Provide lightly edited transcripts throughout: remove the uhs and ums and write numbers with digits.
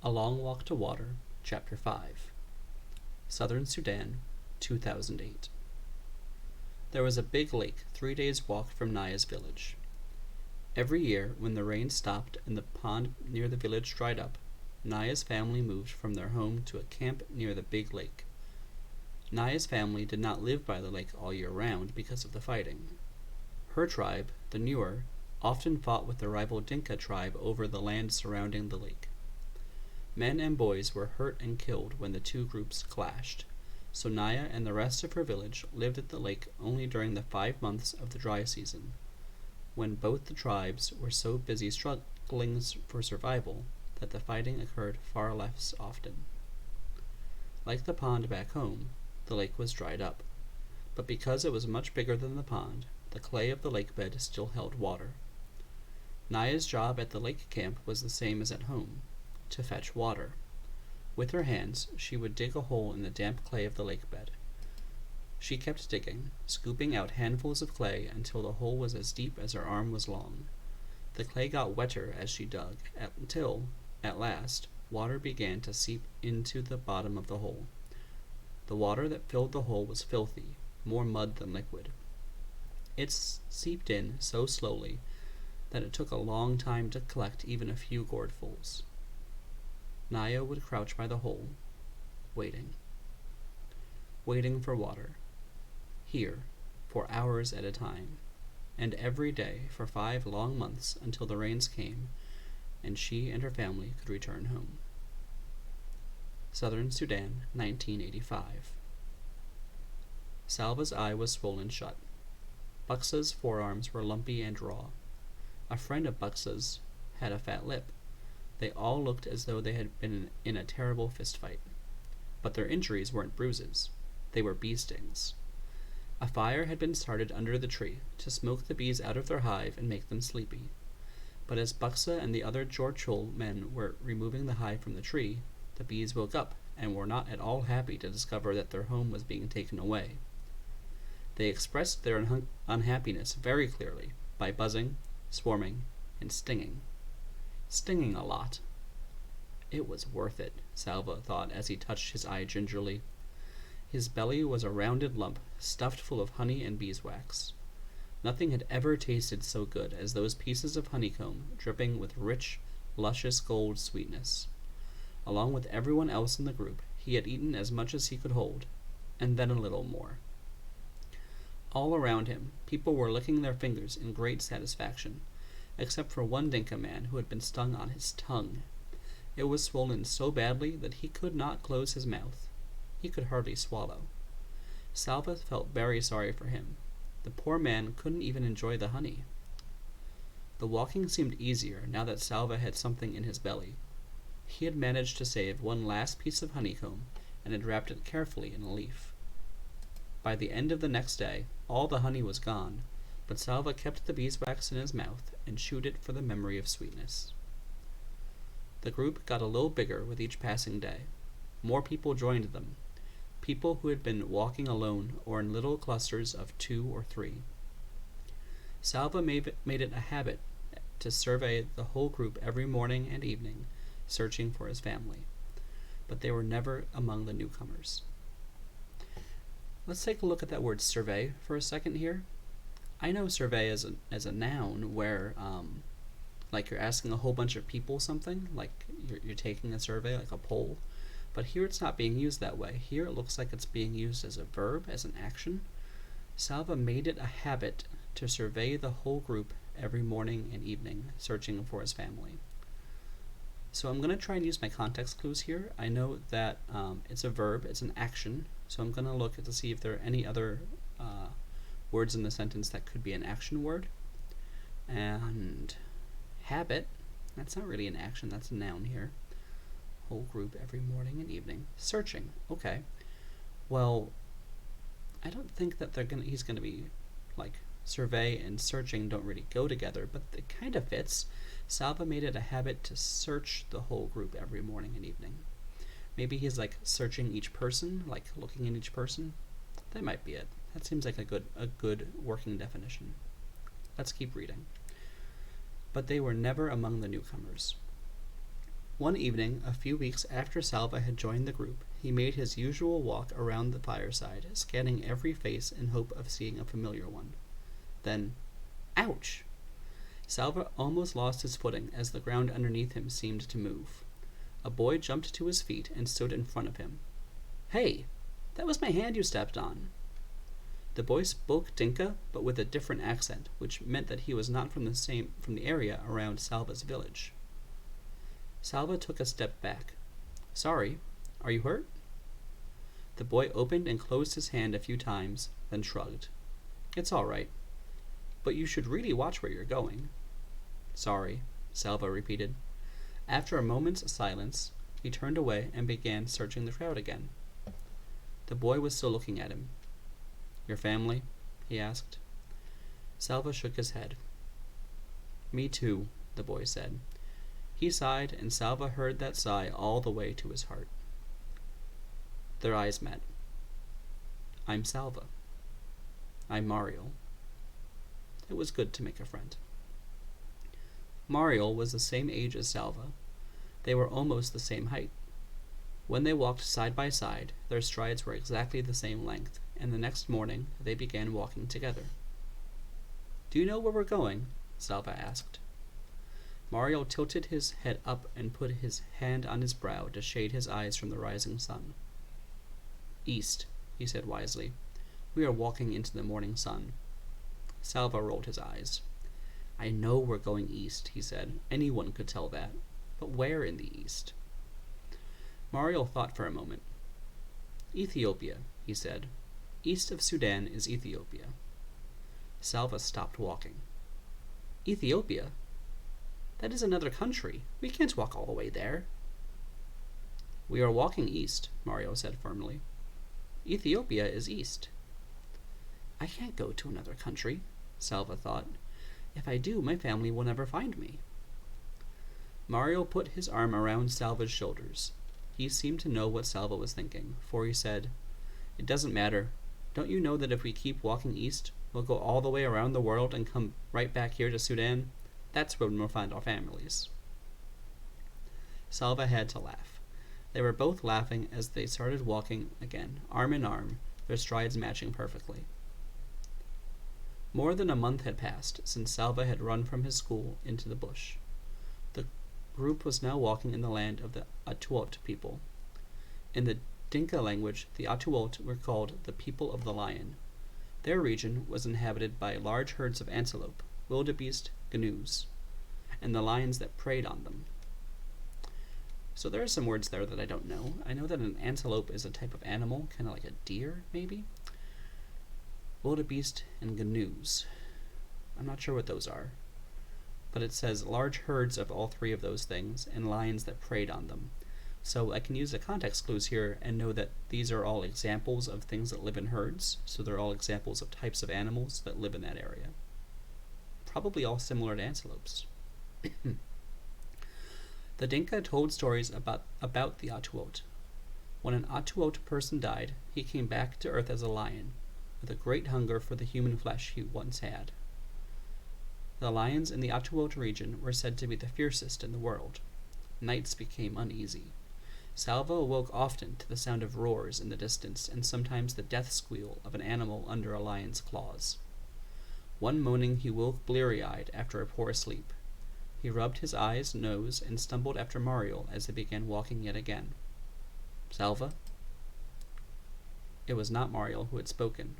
A Long Walk to Water, Chapter 5. Southern Sudan, 2008. There was a big lake 3 days' walk from Naya's village. Every year, when the rain stopped and the pond near the village dried up, Naya's family moved from their home to a camp near the big lake. Naya's family did not live by the lake all year round because of the fighting. Her tribe, the Nuer, often fought with the rival Dinka tribe over the land surrounding the lake. Men and boys were hurt and killed when the two groups clashed, so Naya and the rest of her village lived at the lake only during the 5 months of the dry season, when both the tribes were so busy struggling for survival that the fighting occurred far less often. Like the pond back home, the lake was dried up, but because it was much bigger than the pond, the clay of the lake bed still held water. Naya's job at the lake camp was the same as at home, to fetch water. With her hands, she would dig a hole in the damp clay of the lake bed. She kept digging, scooping out handfuls of clay until the hole was as deep as her arm was long. The clay got wetter as she dug, until, at last, water began to seep into the bottom of the hole. The water that filled the hole was filthy, more mud than liquid. It seeped in so slowly that it took a long time to collect even a few gourdfuls. Naya would crouch by the hole, waiting for water, here, for hours at a time, and every day for 5 long months until the rains came and she and her family could return home. Southern Sudan, 1985. Salva's eye was swollen shut. Buxa's forearms were lumpy and raw. A friend of Buxa's had a fat lip. They all looked as though they had been in a terrible fistfight. But their injuries weren't bruises. They were bee stings. A fire had been started under the tree to smoke the bees out of their hive and make them sleepy. But as Buxa and the other Jorchul men were removing the hive from the tree, the bees woke up and were not at all happy to discover that their home was being taken away. They expressed their unhappiness very clearly by buzzing, swarming, and stinging. Stinging a lot. It was worth it, Salva thought as he touched his eye gingerly. His belly was a rounded lump, stuffed full of honey and beeswax. Nothing had ever tasted so good as those pieces of honeycomb dripping with rich, luscious gold sweetness. Along with everyone else in the group, he had eaten as much as he could hold, and then a little more. All around him, people were licking their fingers in great satisfaction, except for one Dinka man who had been stung on his tongue. It was swollen so badly that he could not close his mouth. He could hardly swallow. Salva felt very sorry for him. The poor man couldn't even enjoy the honey. The walking seemed easier now that Salva had something in his belly. He had managed to save one last piece of honeycomb and had wrapped it carefully in a leaf. By the end of the next day, all the honey was gone, but Salva kept the beeswax in his mouth and chewed it for the memory of sweetness. The group got a little bigger with each passing day. More people joined them, people who had been walking alone or in little clusters of 2 or 3. Salva made it a habit to survey the whole group every morning and evening, searching for his family, but they were never among the newcomers. Let's take a look at that word survey for a second here. I know survey as a noun where like you're asking a whole bunch of people something, like you're taking a survey, like a poll. But here it's not being used that way. Here it looks like it's being used as a verb, as an action. Salva made it a habit to survey the whole group every morning and evening, searching for his family. So I'm going to try and use my context clues here. I know that it's a verb, it's an action, so I'm going to look to see if there are any other words in the sentence that could be an action word. And habit, that's not really an action, that's a noun here. Whole group every morning and evening. Searching, okay. Well, I don't think that he's gonna be like survey and searching don't really go together, but it kind of fits. Salva made it a habit to search the whole group every morning and evening. Maybe he's like searching each person, like looking in each person. That might be it. That seems like a good working definition. Let's keep reading. But they were never among the newcomers. One evening, a few weeks after Salva had joined the group, he made his usual walk around the fireside, scanning every face in hope of seeing a familiar one. Then, ouch! Salva almost lost his footing as the ground underneath him seemed to move. A boy jumped to his feet and stood in front of him. "Hey, that was my hand you stepped on." The boy spoke Dinka, but with a different accent, which meant that he was not from the area around Salva's village. Salva took a step back. "Sorry, are you hurt?" The boy opened and closed his hand a few times, then shrugged. "It's all right, but you should really watch where you're going." "Sorry," Salva repeated. After a moment's silence, he turned away and began searching the crowd again. The boy was still looking at him. "Your family?" he asked. Salva shook his head. "Me too," the boy said. He sighed, and Salva heard that sigh all the way to his heart. Their eyes met. "I'm Salva." "I'm Mario." It was good to make a friend. Mario was the same age as Salva. They were almost the same height. When they walked side by side, their strides were exactly the same length, and the next morning they began walking together. "Do you know where we're going?" Salva asked. Mario tilted his head up and put his hand on his brow to shade his eyes from the rising sun. "East," he said wisely. "We are walking into the morning sun." Salva rolled his eyes. "I know we're going east," he said. "Anyone could tell that. But where in the east?" Mario thought for a moment. "Ethiopia," he said. "East of Sudan is Ethiopia." Salva stopped walking. "Ethiopia? That is another country. We can't walk all the way there." "We are walking east," Mario said firmly. "Ethiopia is east." "I can't go to another country," Salva thought. "If I do, my family will never find me." Mario put his arm around Salva's shoulders. He seemed to know what Salva was thinking, for he said, "It doesn't matter. Don't you know that if we keep walking east, we'll go all the way around the world and come right back here to Sudan? That's when we'll find our families." Salva had to laugh. They were both laughing as they started walking again, arm in arm, their strides matching perfectly. More than a month had passed since Salva had run from his school into the bush. The group was now walking in the land of the Atuot people. In the Dinka language, the Atuot were called the people of the lion. Their region was inhabited by large herds of antelope, wildebeest, gnus, and the lions that preyed on them. So there are some words there that I don't know. I know that an antelope is a type of animal, kind of like a deer, maybe. Wildebeest and gnus. I'm not sure what those are. But it says large herds of all three of those things, and lions that preyed on them. So I can use the context clues here and know that these are all examples of things that live in herds, so they're all examples of types of animals that live in that area. Probably all similar to antelopes. The Dinka told stories about the Atuot. When an Atuot person died, he came back to earth as a lion, with a great hunger for the human flesh he once had. The lions in the Atuot region were said to be the fiercest in the world. Nights became uneasy. Salva awoke often to the sound of roars in the distance and sometimes the death squeal of an animal under a lion's claws. One morning he woke bleary-eyed after a poor sleep. He rubbed his eyes, nose, and stumbled after Mario as they began walking yet again. "Salva?" It was not Mario who had spoken.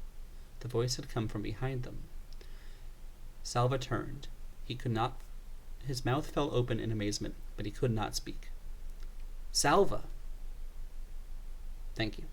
The voice had come from behind them. Salva turned. His mouth fell open in amazement, but he could not speak. "Salva!" "Thank you."